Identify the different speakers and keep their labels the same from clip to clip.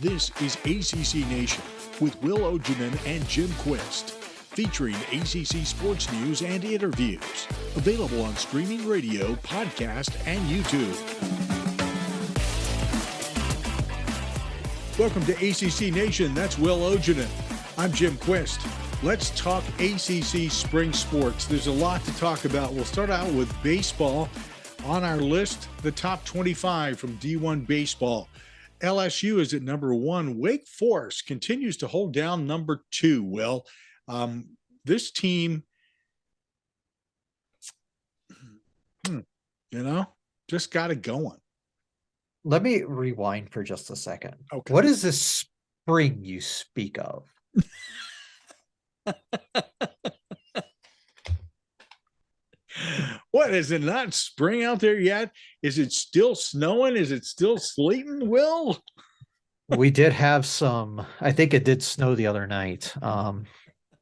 Speaker 1: This is ACC Nation with Will Ogenin and Jim Quist, featuring ACC sports news and interviews. Available on streaming radio, podcast, and YouTube. Welcome to ACC Nation. That's Will Ogenin. I'm Jim Quist. Let's talk ACC spring sports. There's a lot to talk about. We'll start out with baseball. On our list, the top 25 from D1 baseball. LSU is at number 1. Wake Forest continues to hold down number 2. Well, this team, just got it going.
Speaker 2: Let me rewind for just a second.
Speaker 1: Okay.
Speaker 2: What is this spring you speak of?
Speaker 1: What, is it not spring out there yet? Is it still snowing? Is it still sleeting, Will?
Speaker 2: We did have some, I think it did snow the other night. I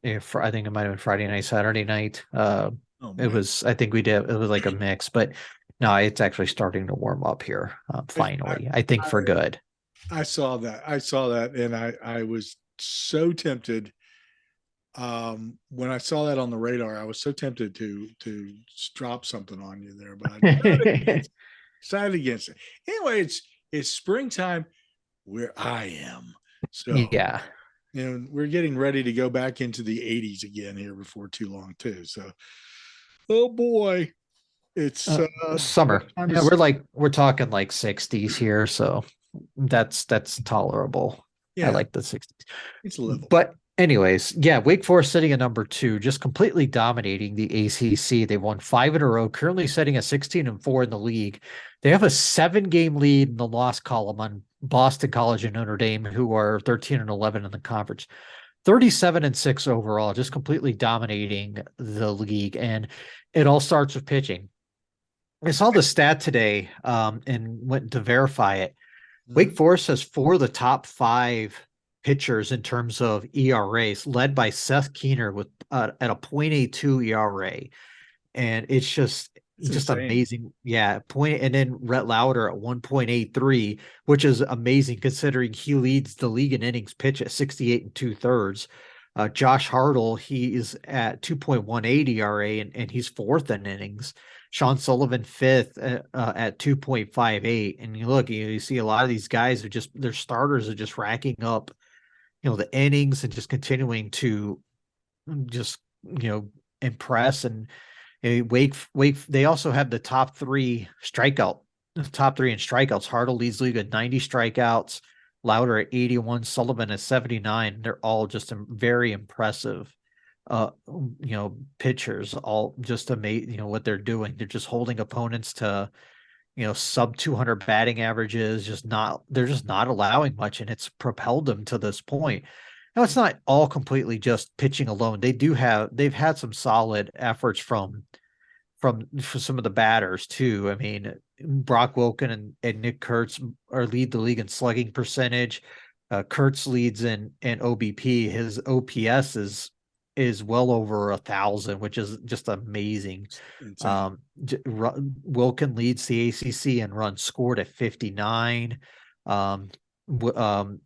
Speaker 2: think it might have been Friday night, Saturday night. It was, I think it was like a mix, but no, it's actually starting to warm up here. Finally, I think for good.
Speaker 1: I saw that. And I was so tempted. When I saw that on the radar, I was so tempted to drop something on you there, but I decided against it. Anyway, it's springtime where I am. So
Speaker 2: yeah,
Speaker 1: we're getting ready to go back into the 80s again here before too long too. So, oh boy, it's
Speaker 2: summer. Yeah, we're talking like 60s here, so that's tolerable. Yeah, I like the 60s.
Speaker 1: It's livable.
Speaker 2: But anyways, yeah, Wake Forest sitting at number 2, just completely dominating the ACC. They won 5 in a row, currently sitting at 16-4 in the league. They have a 7-game lead in the loss column on Boston College and Notre Dame, who are 13-11 in the conference. 37-6 overall, just completely dominating the league. And it all starts with pitching. I saw the stat today and went to verify it. Wake Forest has 4 of the top 5 pitchers in terms of ERAs, led by Seth Keener with at a .82 ERA, and it's just amazing. Yeah, and then Rhett Lauder at 1.83, which is amazing considering he leads the league in innings pitched at 68 2/3. Josh Hartle, he is at 2.18 ERA, and he's 4th in innings. Sean Sullivan 5th at 2.58. And you see a lot of these guys their starters are just racking up the innings and just continuing to impress. And Wake, they also have the top 3 in strikeouts. Hartle leads the league at 90 strikeouts, Lauder at 81, Sullivan at 79. They're all just very impressive pitchers, all just amazing, what they're doing. They're just holding opponents to sub 200 batting averages, they're just not allowing much, and it's propelled them to this point. Now, it's not all completely just pitching alone. They've had some solid efforts from some of the batters too. I mean, Brock Wilken and Nick Kurtz lead the league in slugging percentage. Kurtz leads in OBP. His OPS is well over 1,000, which is just amazing. Wilken leads the ACC in runs scored at 59. Wilken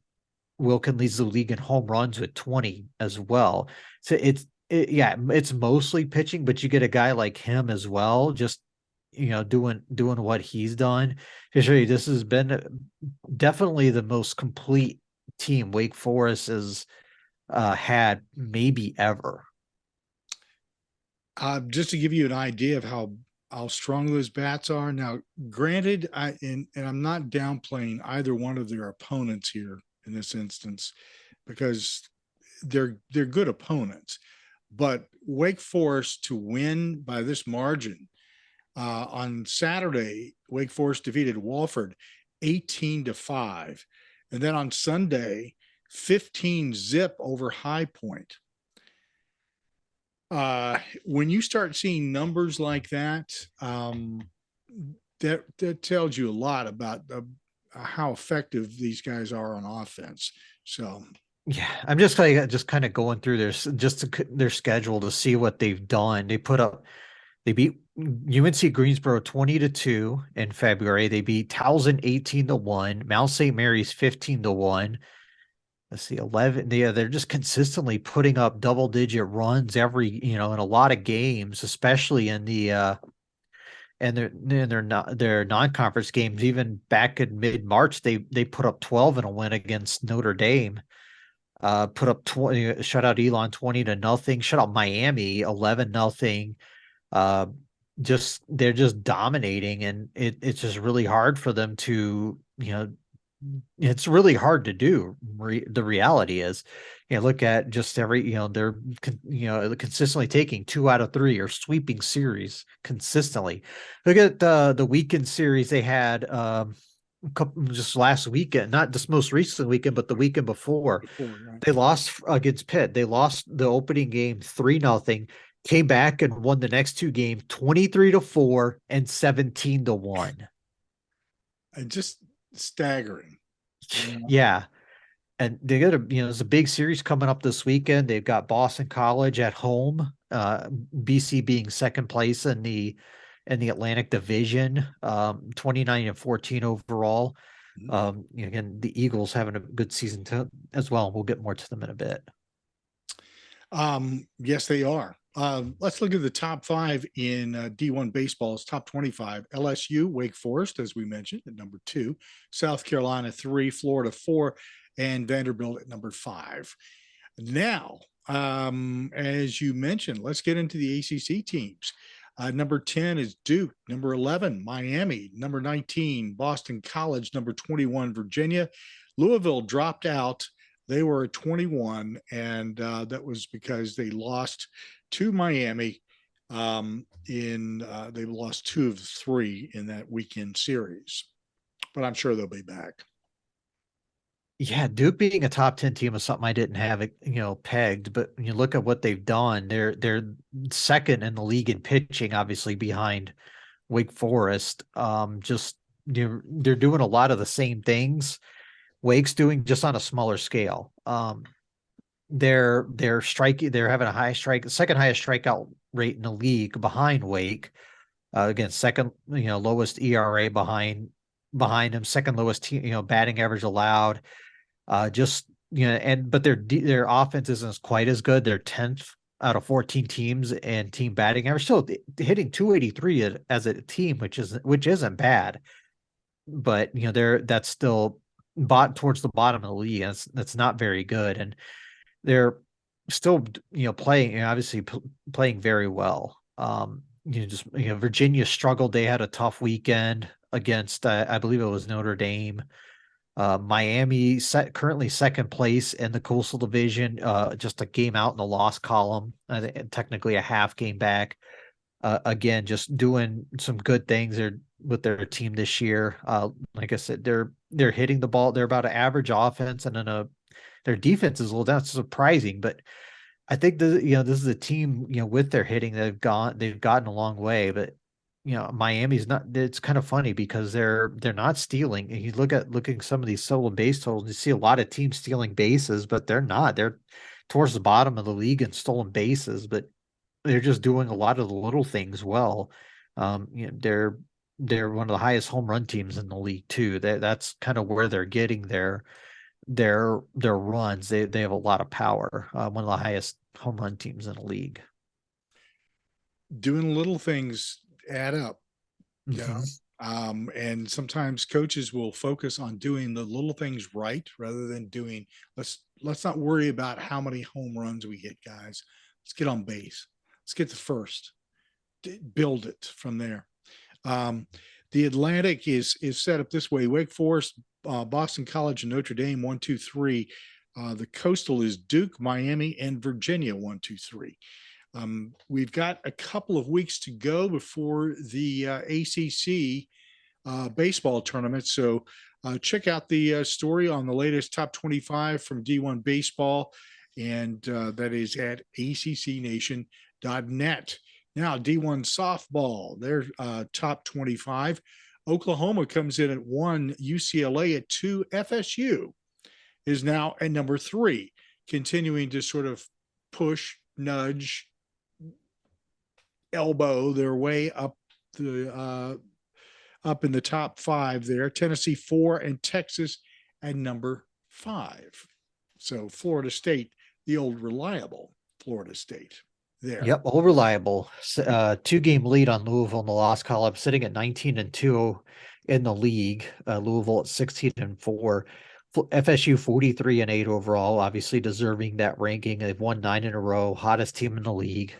Speaker 2: leads the league in home runs with 20 as well. So it's mostly pitching, but you get a guy like him as well, just doing what he's done. To show you, this has been definitely the most complete team Wake Forest has had maybe ever.
Speaker 1: Just to give you an idea of how strong those bats are. Now, granted, and I'm not downplaying either one of their opponents here in this instance, because they're good opponents. But Wake Forest to win by this margin on Saturday, Wake Forest defeated Wofford 18-5, and then on Sunday 15-0 over High Point. When you start seeing numbers like that, that tells you a lot about how effective these guys are on offense. So
Speaker 2: yeah, I'm just kind of going through their schedule to see what they've done. They beat UNC Greensboro 20-2 in February. They beat Towson 18-1, Mount St. Mary's 15-1. Let's see, 11. Yeah, they're just consistently putting up double-digit runs in a lot of games, especially in the and their non-conference games. Even back in mid-March, they put up 12 in a win against Notre Dame. Put up 20, shut out Elon 20-0, shut out Miami 11-0. Uh, they're just dominating, and it's just really hard for them to, it's really hard to do. The reality is, look at just every, they're, consistently taking 2 out of 3 or sweeping series consistently. Look at the weekend series they had, just last weekend, not this most recent weekend, but the weekend before.
Speaker 1: Right.
Speaker 2: They lost against Pitt. They lost the opening game 3-0, came back and won the next 2 games 23-4 and 17-1.
Speaker 1: And just staggering.
Speaker 2: Yeah. And they got there's a big series coming up this weekend. They've got Boston College at home, BC being second place in the Atlantic Division, 29-14 overall. Again, the Eagles having a good season as well. We'll get more to them in a bit.
Speaker 1: Yes, they are. Let's look at the top 5 in D1 baseball's top 25. LSU, Wake Forest, as we mentioned, at number 2, South Carolina 3, Florida 4, and Vanderbilt at number 5. Now, as you mentioned, let's get into the ACC teams. Number 10 is Duke. Number 11, Miami. Number 19, Boston College. Number 21, Virginia. Louisville dropped out. They were at 21, and that was because they lost to Miami. They lost 2 of 3 in that weekend series, but I'm sure they'll be back.
Speaker 2: Yeah, Duke being a top 10 team is something I didn't have it, pegged. But when you look at what they've done, they're second in the league in pitching, obviously behind Wake Forest. They're doing a lot of the same things Wake's doing, just on a smaller scale. They're striking. They're having second highest strikeout rate in the league behind Wake. Again, second, lowest ERA behind him, second lowest, batting average allowed. But their offense isn't quite as good. They're 10th out of 14 teams and team batting average, still hitting 283 as a team, which isn't bad. But that's still towards the bottom of the league. That's not very good, and they're still playing, obviously playing very well. Virginia struggled. They had a tough weekend against I believe it was Notre Dame. Miami currently second place in the Coastal Division, just a game out in the loss column, technically a half game back. Again, just doing some good things with their team this year. Like I said, they're hitting the ball. They're about an average offense, and then their defense is a little down. Surprising, but I think this is a team, with their hitting, they've gotten a long way. But Miami's not. It's kind of funny because they're not stealing. And you looking some of these stolen base totals, you see a lot of teams stealing bases, but they're not. They're towards the bottom of the league in stolen bases, but they're just doing a lot of the little things well. They're one of the highest home run teams in the league too. That's kind of where they're getting their runs. They have a lot of power. One of the highest home run teams in the league.
Speaker 1: Doing little things add up, and sometimes coaches will focus on doing the little things right rather than doing. Let's not worry about how many home runs we get, guys. Let's get on base. Let's get the first. Build it from there. The Atlantic is set up this way: Wake Forest, Boston College, and Notre Dame 1, 2, 3. The Coastal is Duke, Miami, and Virginia 1, 2, 3. We've got a couple of weeks to go before the ACC baseball tournament. So check out the story on the latest top 25 from D1 Baseball, and that is at ACCNation.net. Now, D1 softball, their top 25. Oklahoma comes in at 1, UCLA at 2, FSU is now at number 3, continuing to sort of push, nudge, elbow their way up in the top 5 there. Tennessee 4 and Texas at number 5. So Florida State, the old reliable Florida State there.
Speaker 2: Yep, all reliable. 2-game lead on Louisville in the loss column, sitting at 19-2 in the league. Louisville at 16-4. FSU 43-8 overall, obviously deserving that ranking. They've won 9 in a row, hottest team in the league.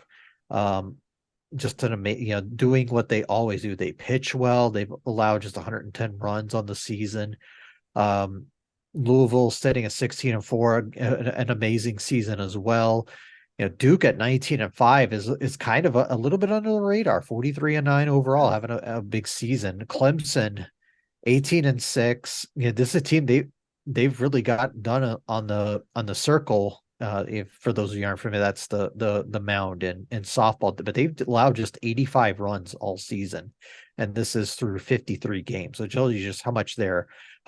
Speaker 2: Just an amazing, doing what they always do. They pitch well. They've allowed just 110 runs on the season. Louisville sitting at 16-4, an amazing season as well. Duke at 19-5 is kind of a little bit under the radar. 43-9 overall, having a big season. Clemson 18-6. This is a team they've really got done on the circle. If for those of you aren't familiar, that's the mound in softball, but they've allowed just 85 runs all season, and this is through 53 games. So it tells you just how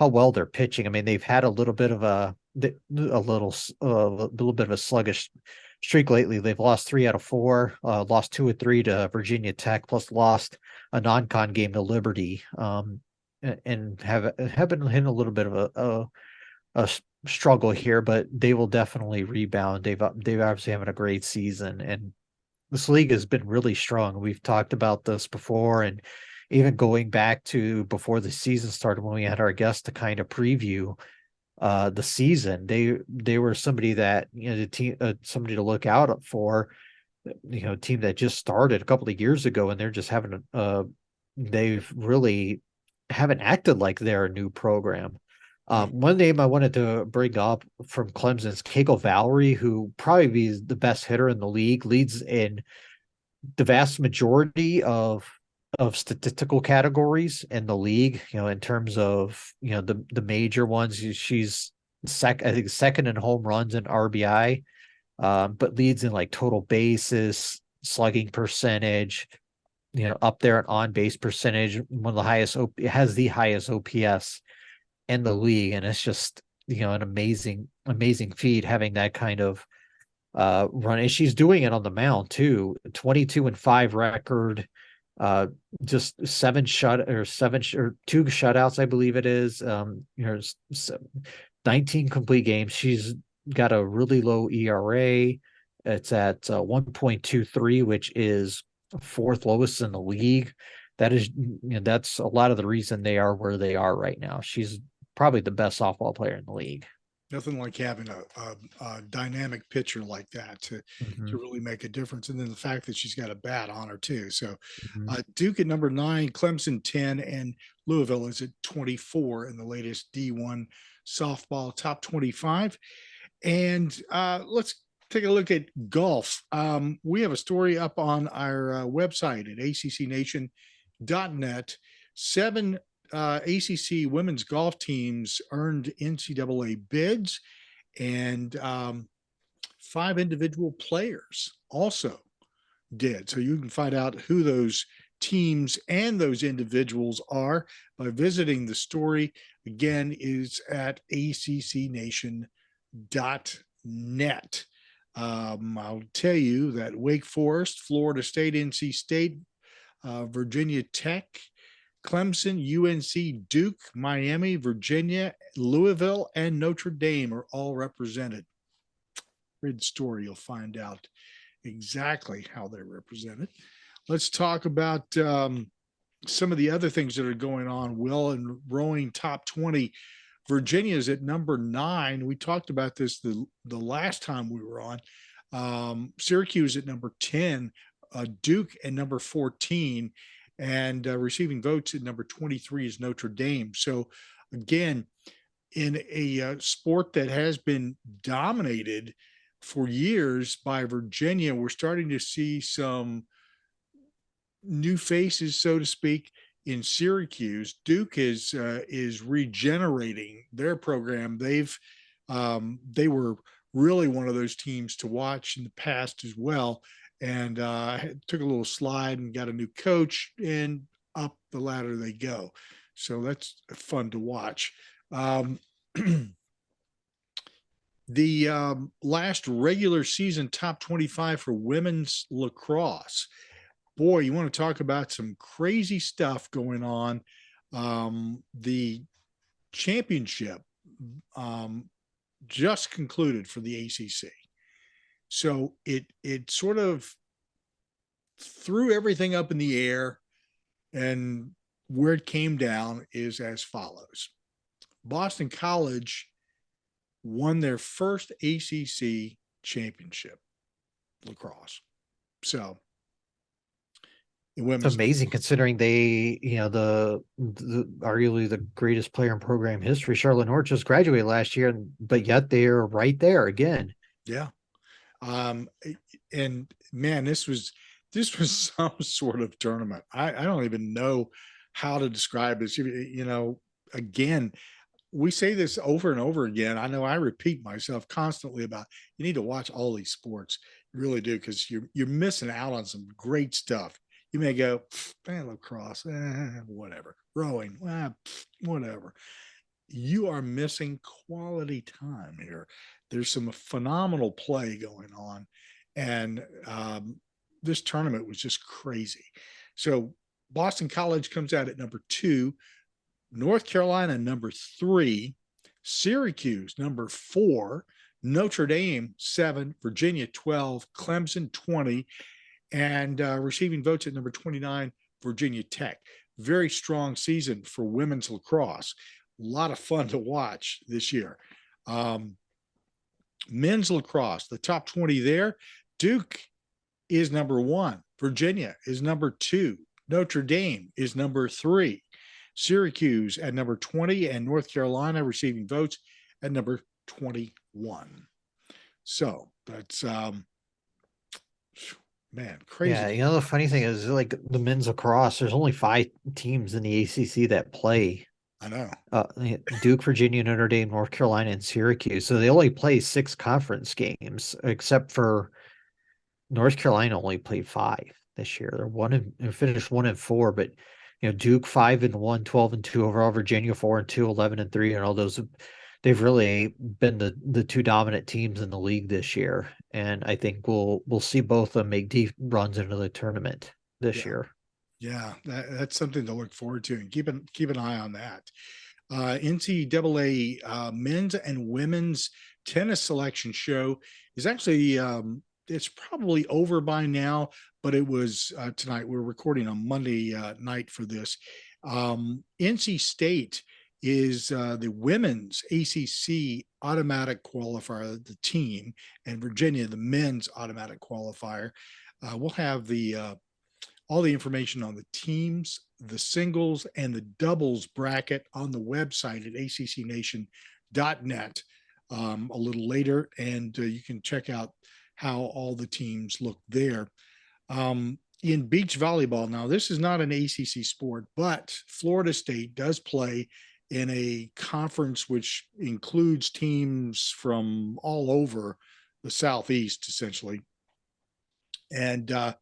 Speaker 2: well they're pitching. I mean, they've had a little bit of a little bit of a sluggish streak lately. They've lost 3 out of 4, lost 2 or 3 to Virginia Tech, plus lost a non-con game to Liberty, and have been hitting a little bit of a struggle here, but they will definitely rebound. They've obviously having a great season, and this league has been really strong. We've talked about this before, and even going back to before the season started when we had our guest to kind of preview the season. They were somebody that the team, somebody to look out for. A team that just started a couple of years ago, and they're just having they've really haven't acted like they're a new program. One name I wanted to bring up from Clemson's Keiko Valerie, who probably be the best hitter in the league, leads in the vast majority of statistical categories in the league. In terms of the major ones, she's I think second in home runs and RBI, but leads in like total bases, slugging percentage, up there at on base percentage, one of the highest. It has the highest OPS in the league, and it's just an amazing feat having that kind of run. And she's doing it on the mound too. 22-5 record, just 2 shutouts, I believe it is. 19 complete games. She's got a really low ERA. It's at 1.23, which is 4th lowest in the league. That is, that's a lot of the reason they are where they are right now. She's probably the best softball player in the league.
Speaker 1: Nothing like having a dynamic pitcher like that to really make a difference. And then the fact that she's got a bat on her too. So Duke at number 9, Clemson 10, and Louisville is at 24 in the latest D1 softball top 25. And let's take a look at golf. We have a story up on our website at accnation.net. 7 ACC women's golf teams earned NCAA bids, and 5 individual players also did. So you can find out who those teams and those individuals are by visiting the story. Again, is at accnation.net. I'll tell you that Wake Forest, Florida State, NC State, Virginia Tech, Clemson, UNC, Duke, Miami, Virginia, Louisville, and Notre Dame are all represented. Read the story, you'll find out exactly how they're represented. Let's talk about some of the other things that are going on. Will, in rowing top 20, Virginia is at number 9. We talked about this the last time we were on. Syracuse at number 10, Duke at number 14, and receiving votes at number 23 is Notre Dame. So again, in a sport that has been dominated for years by Virginia, we're starting to see some new faces, so to speak, in Syracuse. Duke is regenerating their program. They were really one of those teams to watch in the past as well, and took a little slide and got a new coach, and up the ladder they go. So that's fun to watch. The last regular season top 25 for women's lacrosse. boy, you want to talk about some crazy stuff going on. The championship just concluded for the ACC. So it sort of threw everything up in the air, and where it came down is as follows. Boston College won their first ACC championship lacrosse. So
Speaker 2: It's amazing considering they, the arguably the greatest player in program history, Charlotte North, just graduated last year, but yet they're right there again.
Speaker 1: Yeah. And man, this was some sort of tournament. I don't even know how to describe this. Again, we say this over and over again. I know I repeat myself constantly about you need to watch all these sports. You really do, because you're missing out on some great stuff. You may go, lacrosse, whatever. Rowing, whatever. You are missing quality time here. There's some phenomenal play going on. And this tournament was just crazy. So Boston College comes out at number 2, North Carolina number 3, Syracuse number 4, Notre Dame 7, Virginia 12, Clemson 20, and receiving votes at number 29, Virginia Tech. Very strong season for women's lacrosse. A lot of fun to watch this year. Men's lacrosse, the top 20 there. Duke is number 1. Virginia is number 2. Notre Dame is number 3. Syracuse at number 20, and North Carolina receiving votes at number 21. So that's man, crazy.
Speaker 2: Yeah, the funny thing is, like, the men's lacrosse, there's only 5 teams in the ACC that play.
Speaker 1: I know.
Speaker 2: Duke, Virginia, Notre Dame, North Carolina, and Syracuse. So they only play 6 conference games, except for North Carolina only played 5 this year. They're finished 1-4, but Duke 5-1, 12-2 overall, Virginia 4-2, 11-3, and all those. They've really been the 2 dominant teams in the league this year, and I think we'll see both of them make deep runs into the tournament this year.
Speaker 1: Yeah, that's something to look forward to, and keep an eye on that. NCAA men's and women's tennis selection show is actually it's probably over by now, but it was tonight. We're recording on Monday night for this. NC State is the women's ACC automatic qualifier, the team, and Virginia, the men's automatic qualifier. We'll have all the information on the teams, the singles, and the doubles bracket on the website at accnation.net a little later, and you can check out how all the teams look there. In beach volleyball, now this is not an ACC sport, but Florida State does play in a conference which includes teams from all over the Southeast, essentially. And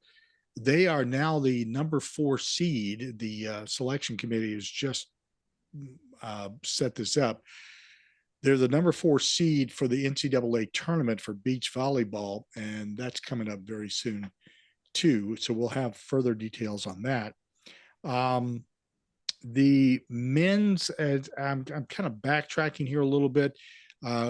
Speaker 1: they are now the number 4 seed. The selection committee has just set this up. They're the number 4 seed for the NCAA tournament for beach volleyball, and that's coming up very soon too. So we'll have further details on that. The men's, I'm kind of backtracking here a little bit.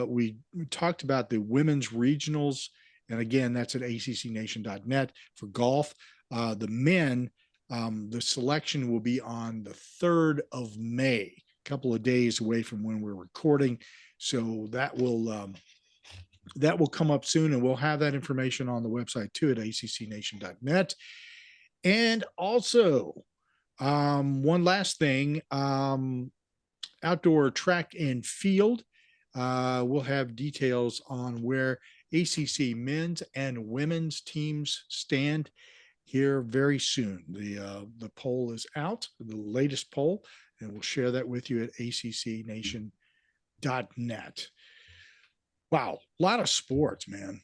Speaker 1: We talked about the women's regionals, and again, that's at accnation.net for golf. The men, the selection will be on the 3rd of May, a couple of days away from when we're recording. So that will come up soon, and we'll have that information on the website too at accnation.net. And also, one last thing, outdoor track and field. We'll have details on where ACC men's and women's teams stand here very soon. The poll is out, the latest poll, and we'll share that with you at accnation.net. Wow, a lot of sports, man.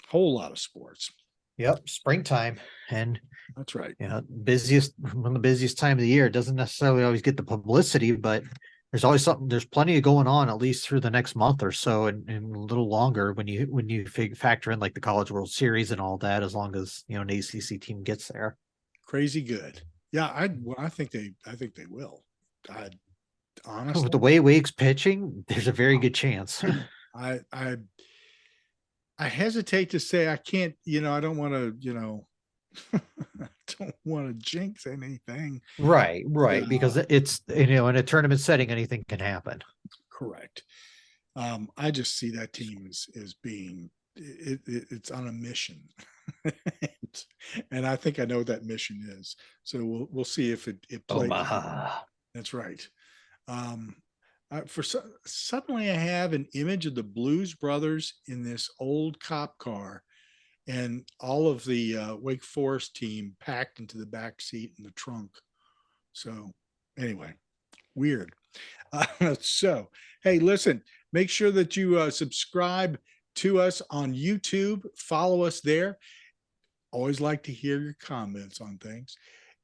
Speaker 1: Whole lot of sports.
Speaker 2: Yep, springtime, and
Speaker 1: that's right.
Speaker 2: One of the busiest time of the year. It doesn't necessarily always get the publicity, but there's always something. There's plenty going on, at least through the next month or so, and a little longer when you factor in like the College World Series and all that. As long as an ACC team gets there.
Speaker 1: crazy good. Yeah, I think they will. I honestly,
Speaker 2: With the way Wake's pitching, there's a very good chance.
Speaker 1: I hesitate to say I can't, I don't want to, don't want to jinx anything.
Speaker 2: Right, because it's, in a tournament setting, anything can happen.
Speaker 1: Correct. I just see that team as being it's on a mission. And I think I know what that mission is. So we'll see if it plays.
Speaker 2: Omaha.
Speaker 1: That's right. Suddenly I have an image of the Blues Brothers in this old cop car, and all of the Wake Forest team packed into the back seat in the trunk. So anyway, weird. So, hey, listen, make sure that you subscribe to us on YouTube. Follow us there. Always like to hear your comments on things.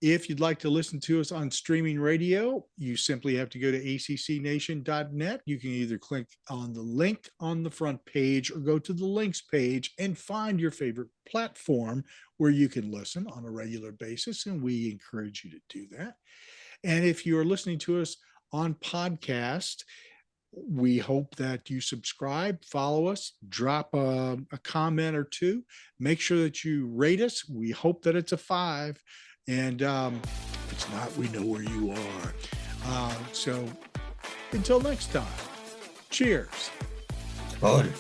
Speaker 1: If you'd like to listen to us on streaming radio, you simply have to go to accnation.net. You can either click on the link on the front page or go to the links page and find your favorite platform where you can listen on a regular basis. And we encourage you to do that. And if you are listening to us on podcast, we hope that you subscribe, follow us, drop a comment or two. Make sure that you rate us. We hope that it's a 5. And if it's not, we know where you are. So until next time, cheers.
Speaker 3: Fun.